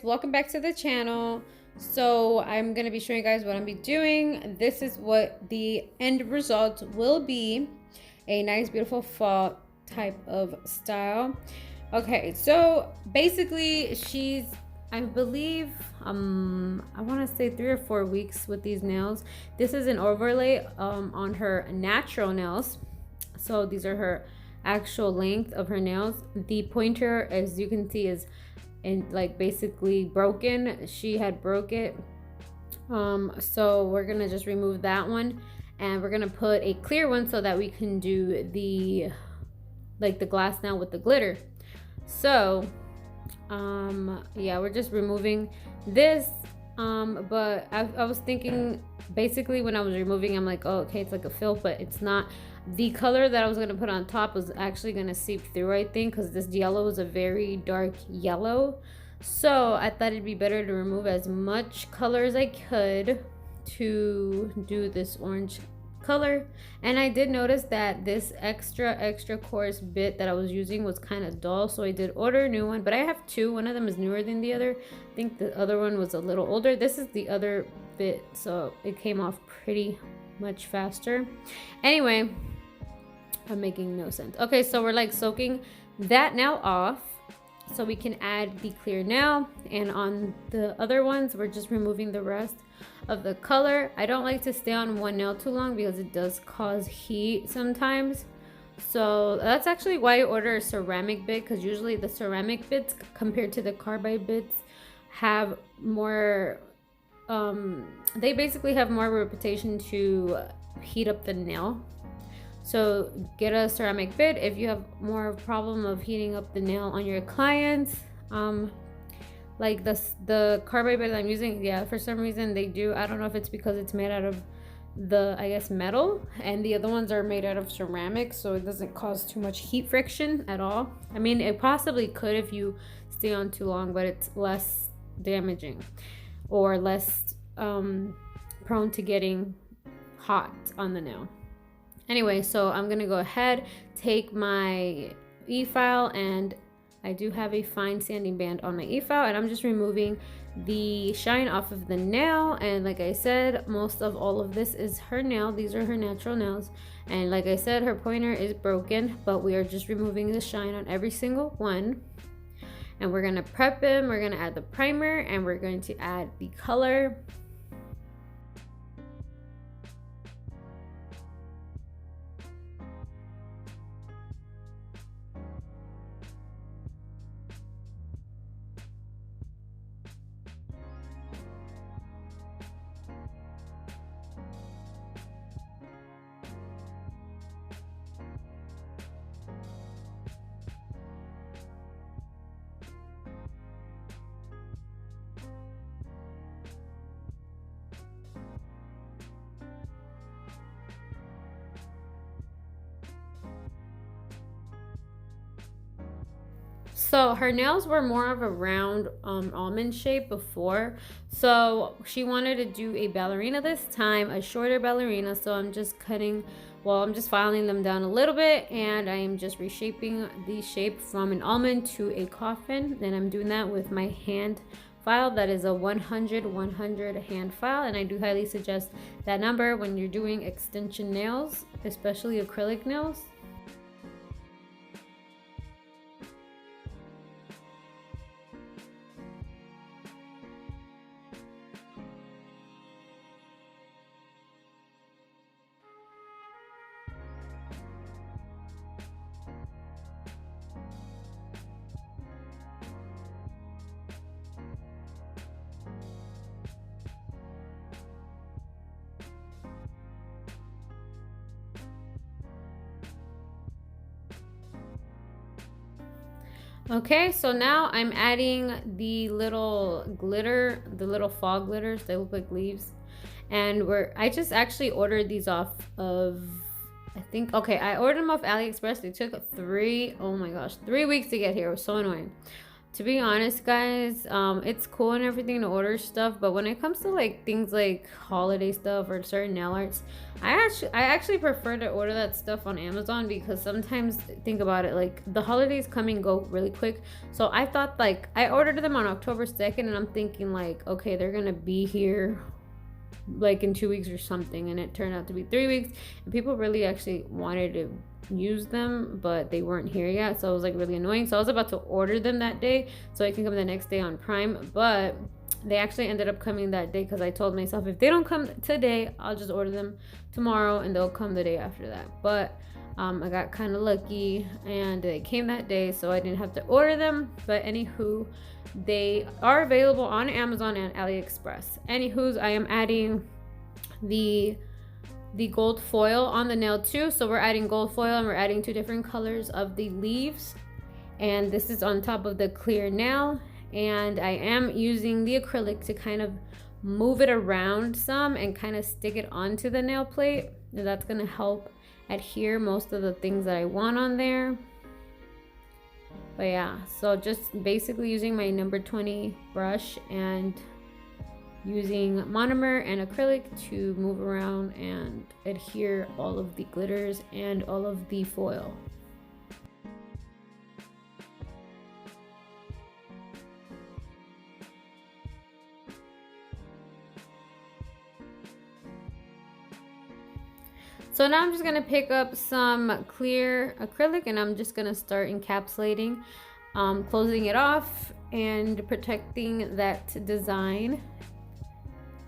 welcome back to the channel. So I'm going to be showing you guys what I'm be doing. This is what the end result will be. A nice beautiful fall type of style. Okay, so basically I believe I want to say 3 or 4 weeks with these nails. This is an overlay on her natural nails. So these are her actual length of her nails. The pointer, as you can see, is like basically broken. She had broke it. So we're gonna just remove that one, and we're gonna put a clear one so that we can do the glass nail with the glitter. So yeah, we're just removing this. But I was thinking, basically when I was removing, I'm like, oh, okay, it's like a fill, but it's not. The color that I was gonna put on top was actually gonna seep through, I think, because this yellow is a very dark yellow. So I thought it'd be better to remove as much color as I could to do this orange color. And I did notice that this extra coarse bit that I was using was kind of dull, so I did order a new one. But I have two. One of them is newer than the other. I think the other one was a little older. This is the other bit, so it came off pretty much faster. Anyway, I'm making no sense. Okay, so we're like soaking that nail off so we can add the clear nail, and on the other ones we're just removing the rest of the color. I don't like to stay on one nail too long because it does cause heat sometimes. So that's actually why I order a ceramic bit, because usually the ceramic bits compared to the carbide bits have more they basically have more reputation to heat up the nail. So get a ceramic bit if you have more of a problem of heating up the nail on your clients. Like the carbide bit I'm using, yeah, for some reason they do. I don't know if it's because it's made out of the, I guess, metal, and the other ones are made out of ceramic, so it doesn't cause too much heat friction at all. I mean, it possibly could if you stay on too long, but it's less damaging or less prone to getting hot on the nail. Anyway, so I'm gonna go ahead, take my e-file, and I do have a fine sanding band on my e-file, and I'm just removing the shine off of the nail. And like I said, most of all of this is her nail. These are her natural nails, and like I said, her pointer is broken, but we are just removing the shine on every single one. And we're gonna prep them, we're gonna add the primer, and we're going to add the color. So her nails were more of a round almond shape before, so she wanted to do a ballerina this time, a shorter ballerina. So I'm just I'm just filing them down a little bit, and I am just reshaping the shape from an almond to a coffin. And I'm doing that with my hand file. That is a 100 hand file, and I do highly suggest that number when you're doing extension nails, especially acrylic nails. Okay, so now I'm adding the little glitter, the little fog glitters. They look like leaves. And I just actually ordered these off of, I think, I ordered them off AliExpress. They took 3 weeks to get here. It was so annoying. To be honest, guys, it's cool and everything to order stuff, but when it comes to like things like holiday stuff or certain nail arts, I actually prefer to order that stuff on Amazon, because sometimes, think about it, like the holidays come and go really quick. So I thought, like, I ordered them on October 2nd, and I'm thinking like, okay, they're gonna be here like in 2 weeks or something, and it turned out to be 3 weeks, and people really actually wanted to use them, but they weren't here yet, so it was like really annoying. So I was about to order them that day so I can come the next day on Prime, but they actually ended up coming that day, because I told myself, if they don't come today, I'll just order them tomorrow and they'll come the day after that. But I got kind of lucky and they came that day, so I didn't have to order them. But anywho, they are available on Amazon and AliExpress. Anywho's, I am adding the gold foil on the nail too. So we're adding gold foil, and we're adding 2 different colors of the leaves, and this is on top of the clear nail. And I am using the acrylic to kind of move it around some and kind of stick it onto the nail plate, and that's going to help adhere most of the things that I want on there. But yeah, so just basically using my number 20 brush and using monomer and acrylic to move around and adhere all of the glitters and all of the foil. So now I'm just going to pick up some clear acrylic, and I'm just going to start encapsulating, closing it off and protecting that design.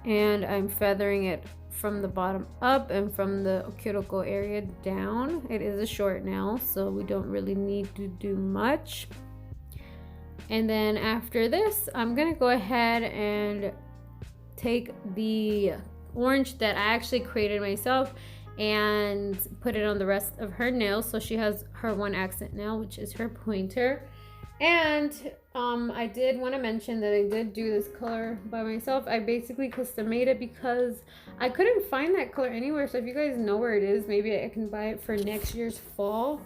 And I'm feathering it from the bottom up and from the cuticle area down. It is a short nail, so we don't really need to do much. And then after this, I'm going to go ahead and take the orange that I actually created myself and put it on the rest of her nails. So she has her one accent nail, which is her pointer. And I did want to mention that I did do this color by myself. I basically custom made it because I couldn't find that color anywhere. So if you guys know where it is, maybe I can buy it for next year's fall.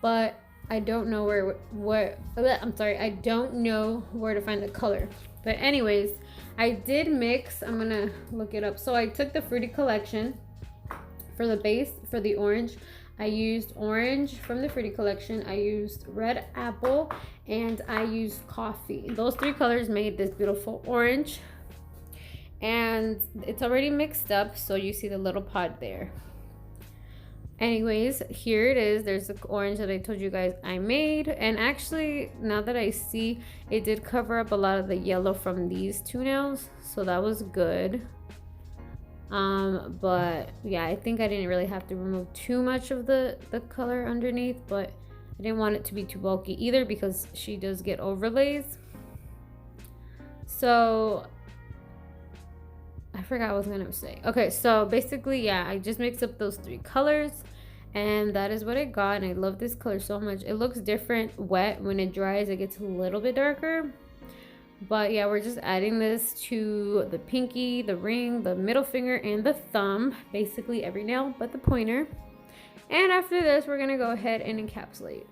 But I don't know I don't know where to find the color. But anyways, I did mix. I'm gonna look it up. So I took the Fruity collection. For the base, for the orange, I used orange from the Fruity collection. I used red apple, and I used coffee. Those 3 colors made this beautiful orange, and it's already mixed up, so you see the little pod there. Anyways, here it is. There's the orange that I told you guys I made, and actually, now that I see, it did cover up a lot of the yellow from these 2 nails, so that was good. But yeah, I think I didn't really have to remove too much of the color underneath, but I didn't want it to be too bulky either, because she does get overlays. So I forgot what I was gonna say. Okay, so basically, yeah, I just mixed up those 3 colors, and that is what I got. And I love this color so much. It looks different wet. When it dries, it gets a little bit darker. But yeah, we're just adding this to the pinky, the ring, the middle finger, and the thumb. Basically every nail but the pointer. And after this, we're gonna go ahead and encapsulate.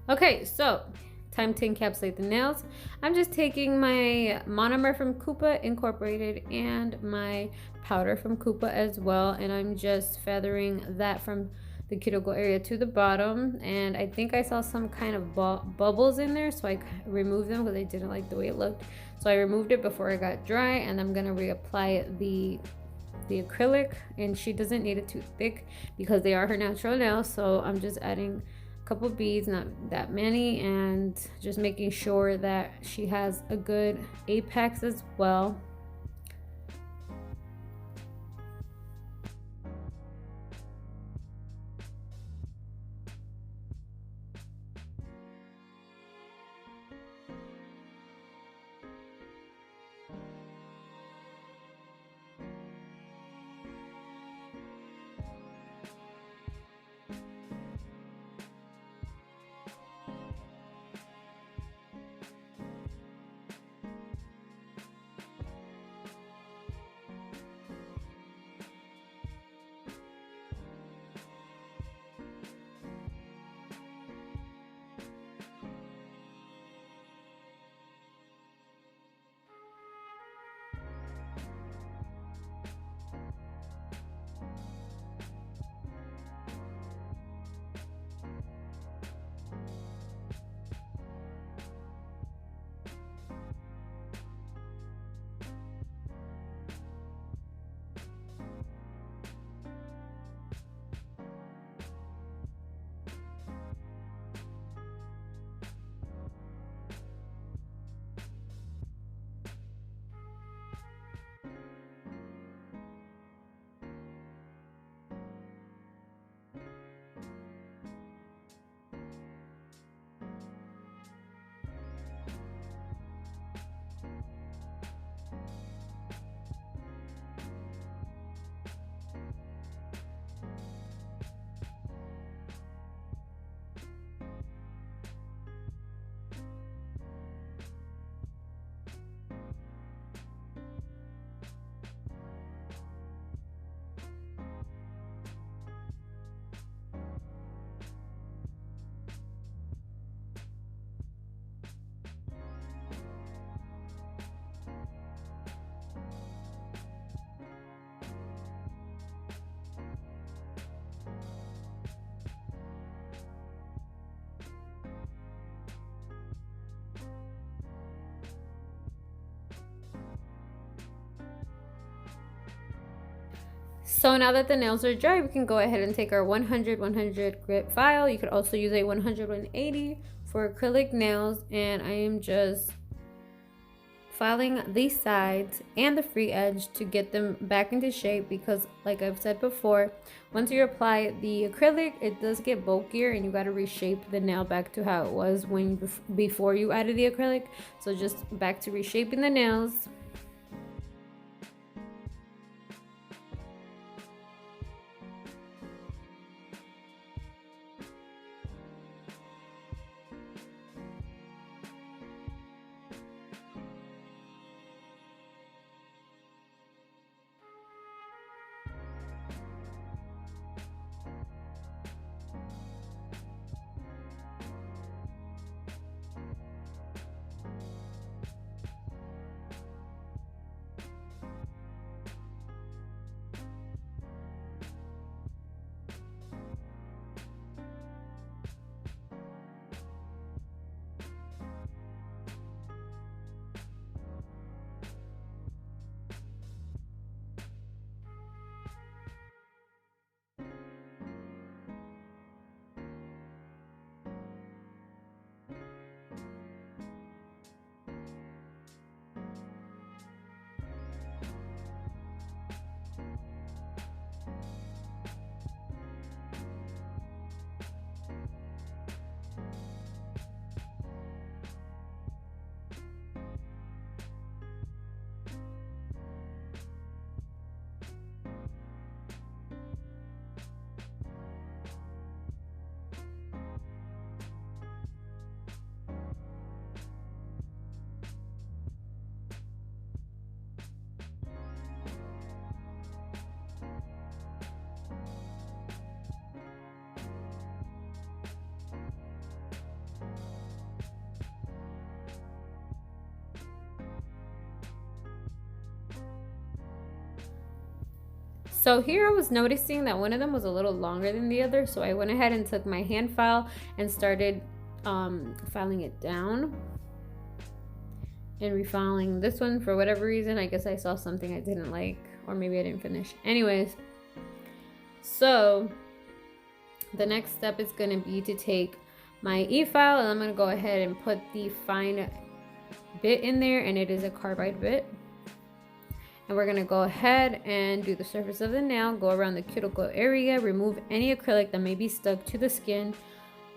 Okay, so time to encapsulate the nails. I'm just taking my monomer from Koopa Incorporated and my powder from Koopa as well, and I'm just feathering that from the cuticle area to the bottom. And I think I saw some kind of bubbles in there, so I removed them because I didn't like the way it looked. So I removed it before it got dry, and I'm gonna reapply the acrylic, and she doesn't need it too thick because they are her natural nails. So I'm just adding couple beads, not that many, and just making sure that she has a good apex as well. So now that the nails are dry, we can go ahead and take our 100 grit file. You could also use a 180 for acrylic nails, and I am just filing these sides and the free edge to get them back into shape, because like I've said before, once you apply the acrylic, it does get bulkier and you got to reshape the nail back to how it was when before you added the acrylic. So just back to reshaping the nails. So here I was noticing that one of them was a little longer than the other, so I went ahead and took my hand file and started filing it down and refiling this one. For whatever reason, I guess I saw something I didn't like, or maybe I didn't finish. Anyways, so the next step is going to be to take my e-file, and I'm going to go ahead and put the fine bit in there, and it is a carbide bit. And we're going to go ahead and do the surface of the nail, go around the cuticle area, remove any acrylic that may be stuck to the skin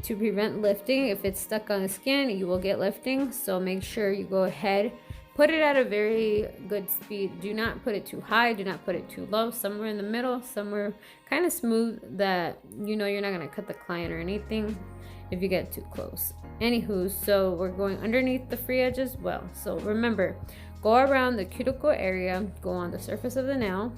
to prevent lifting. If it's stuck on the skin, you will get lifting, so make sure you go ahead, put it at a very good speed. Do not put it too high, do not put it too low, somewhere in the middle, somewhere kind of smooth that you know you're not going to cut the client or anything if you get too close. Anywho, so we're going underneath the free edge as well. So remember, go around the cuticle area, go on the surface of the nail,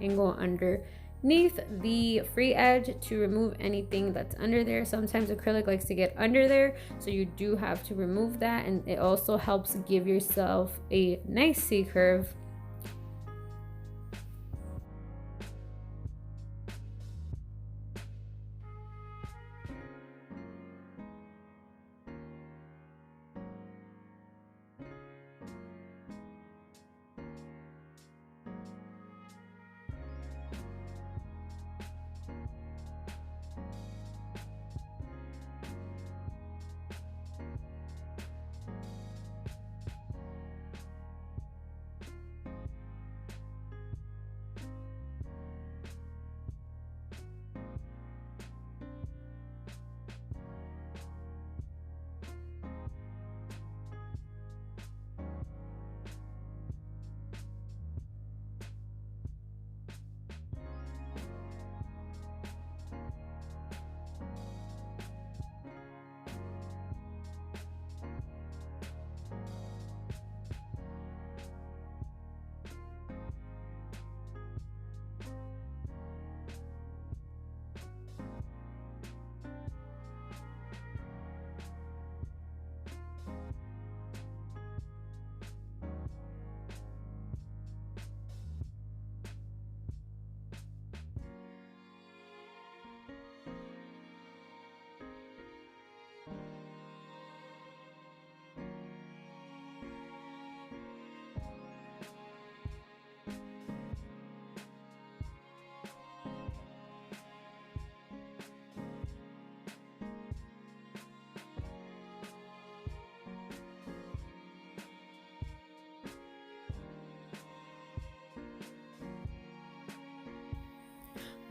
and go underneath the free edge to remove anything that's under there. Sometimes acrylic likes to get under there, so you do have to remove that, and it also helps give yourself a nice C curve.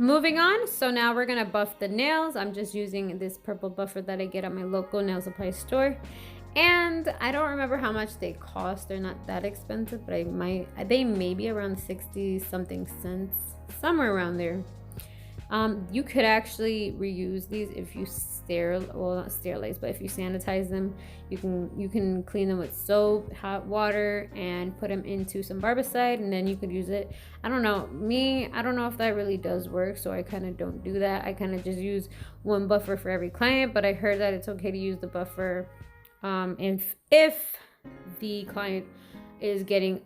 Moving on, so now we're gonna buff the nails. I'm just using this purple buffer that I get at my local nail supply store, and I don't remember how much they cost. They're not that expensive, but they may be around 60 something cents, somewhere around there. You could actually reuse these if you not sterilize, but if you sanitize them. You can clean them with soap, hot water, and put them into some barbicide, and then you could use it. I don't know if that really does work, so I kind of don't do that. I kind of just use one buffer for every client, but I heard that it's okay to use the buffer if the client is getting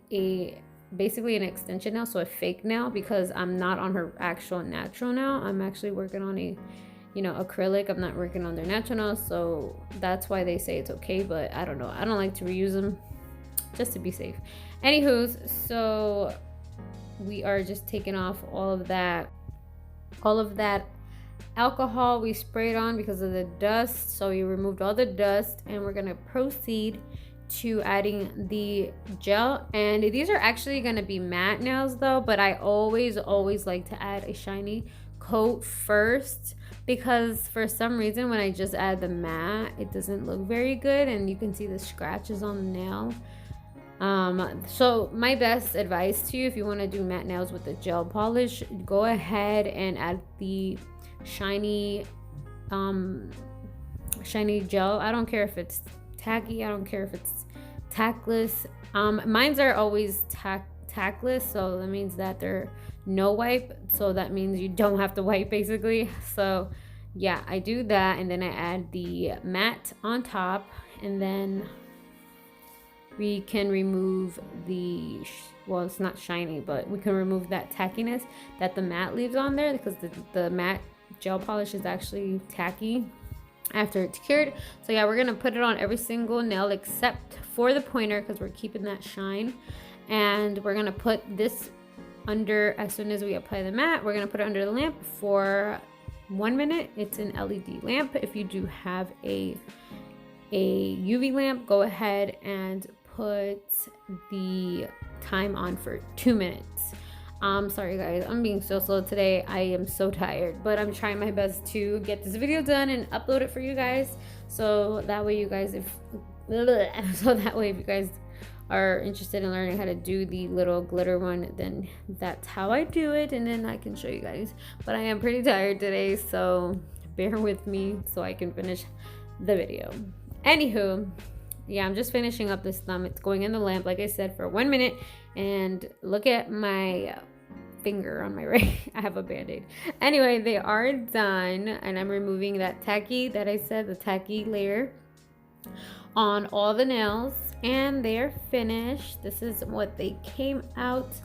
basically an extension nail, so a fake nail, because I'm not on her actual natural nail. I'm actually working on a acrylic. I'm not working on their natural nails, so that's why they say it's okay, but I don't know. I don't like to reuse them just to be safe. Anywho's, so we are just taking off all of that alcohol we sprayed on because of the dust. So we removed all the dust, and we're gonna proceed to adding the gel. And these are actually going to be matte nails though, but I always like to add a shiny coat first, because for some reason when I just add the matte, it doesn't look very good, and you can see the scratches on the nail. So my best advice to you, if you want to do matte nails with the gel polish, go ahead and add the shiny gel. I don't care if it's tacky, I don't care if it's tackless. Mine's are always tackless, so that means that they're no wipe, so that means you don't have to wipe basically. So yeah, I do that, and then I add the matte on top, and then we can remove the well, it's not shiny, but we can remove that tackiness that the matte leaves on there, because the matte gel polish is actually tacky after it's cured. So yeah, we're gonna put it on every single nail except for the pointer, because we're keeping that shine. And we're gonna put this under, as soon as we apply the matte, we're gonna put it under the lamp for 1 minute. It's an LED lamp. If you do have a UV lamp, go ahead and put the time on for 2 minutes. Sorry guys, I'm being so slow today. I am so tired, but I'm trying my best to get this video done and upload it for you guys, so that way you guys, if you guys are interested in learning how to do the little glitter one, then that's how I do it, and then I can show you guys. But I am pretty tired today, so bear with me so I can finish the video. Anywho, yeah, I'm just finishing up this thumb. It's going in the lamp, like I said, for 1 minute. And look at my finger on my right. I have a band-aid. Anyway, they are done, and I'm removing that tacky that I said, the tacky layer on all the nails, and they're finished. This is what they came out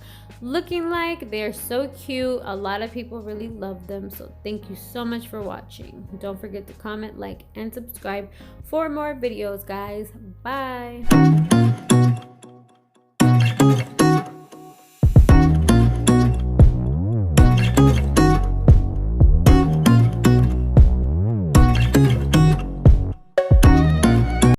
looking like. They're so cute. A lot of people really love them, so thank you so much for watching. Don't forget to comment, like, and subscribe for more videos, guys. Bye.